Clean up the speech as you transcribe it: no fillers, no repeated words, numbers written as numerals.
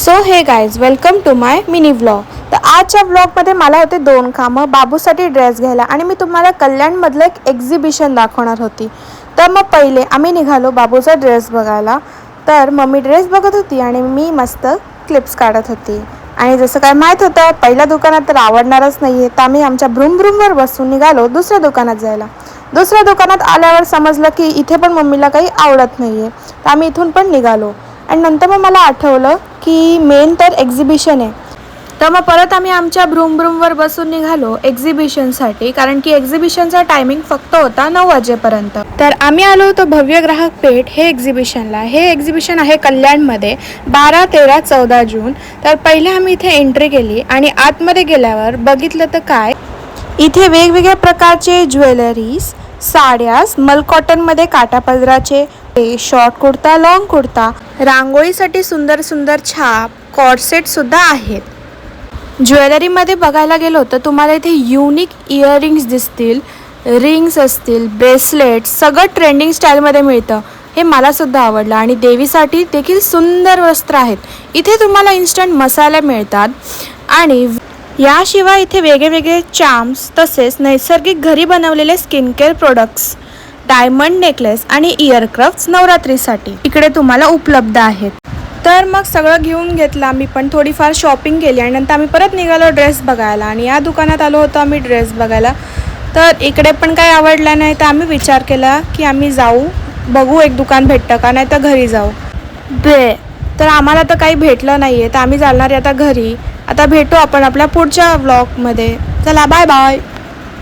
So hey guys, welcome to my mini vlog. तर आजच्या व्लॉगमध्ये मला होते 2 कामं. बाबूसाठी ड्रेस घ्यायला आणि मी तुम्हाला कल्याणमधलं एक एक्झिबिशन दाखवणार होती. तर मग पहिले आम्ही निघालो बाबूचा ड्रेस बघायला. तर मम्मी ड्रेस बघत होती आणि मी मस्त क्लिप्स काढत होती. आणि जसं काय माहीत होतं पहिल्या दुकानात तर आवडणारच नाही आहे, तर आम्ही आमच्या भ्रूमभ्रूमवर बसून निघालो दुसऱ्या दुकानात जायला. दुसऱ्या दुकानात आल्यावर समजलं की इथे पण मम्मीला काही आवडत नाही आहे, तर आम्ही इथून पण निघालो. आणि नंतर मग मला आठवलं की मेन तर एक्झिबिशन आहे. तर मग परत आम्ही आमच्या भ्रूमभ्रूमवर बसून निघालो एक्झिबिशनसाठी, कारण की एक्झिबिशनचा टायमिंग फक्त होता 9 वाजेपर्यंत. तर आम्ही आलो होतो भव्य ग्राहक पेठ हे एक्झिबिशनला. हे एक्झिबिशन आहे कल्याणमध्ये 12, 13, 14 जून. तर पहिले आम्ही इथे एंट्री केली आणि आतमध्ये गेल्यावर बघितलं तर काय, इथे वेगवेगळ्या प्रकारचे ज्वेलरीज, साड्यास, मलकॉटनमध्ये काटापदराचे, शॉर्ट कुर्ता, लॉंग कुर्ता, रांगोळीसाठी सुंदर सुंदर छाप, कॉर्सेटसुद्धा आहेत. ज्वेलरीमध्ये बघायला गेलो तर तुम्हाला इथे युनिक इयरिंग्स दिसतील, रिंग्स असतील, ब्रेसलेट, सगळं ट्रेंडिंग स्टाईलमध्ये मिळतं. हे मलासुद्धा आवडलं. आणि देवीसाठी देखील सुंदर वस्त्र आहेत. इथे तुम्हाला इन्स्टंट मसाले मिळतात. आणि याशिवाय इथे वेगवेगळे चार्म्स, तसेच नैसर्गिक घरी बनवलेले skin care products, diamond necklace आणि इयरक्राफ्ट्स नवरात्रीसाठी इकडे तुम्हाला उपलब्ध आहेत. तर मग सगळं घेऊन घेतलं आम्ही, पण थोडीफार शॉपिंग केली आणि नंतर आम्ही परत निघालो ड्रेस बघायला. आणि या दुकानात आलो होतो आम्ही ड्रेस बघायला. तर इकडे पण काही आवडलं नाही, तर आम्ही विचार केला की आम्ही जाऊ, बघू एक दुकान भेटतं का, नाही तर घरी जाऊ. तर आम्हाला तर काही भेटलं नाही आहे, तर आम्ही चालणार आहे आता घरी. आता भेटू आपण आपल्या पुढच्या व्लॉगमध्ये. चला, बाय बाय.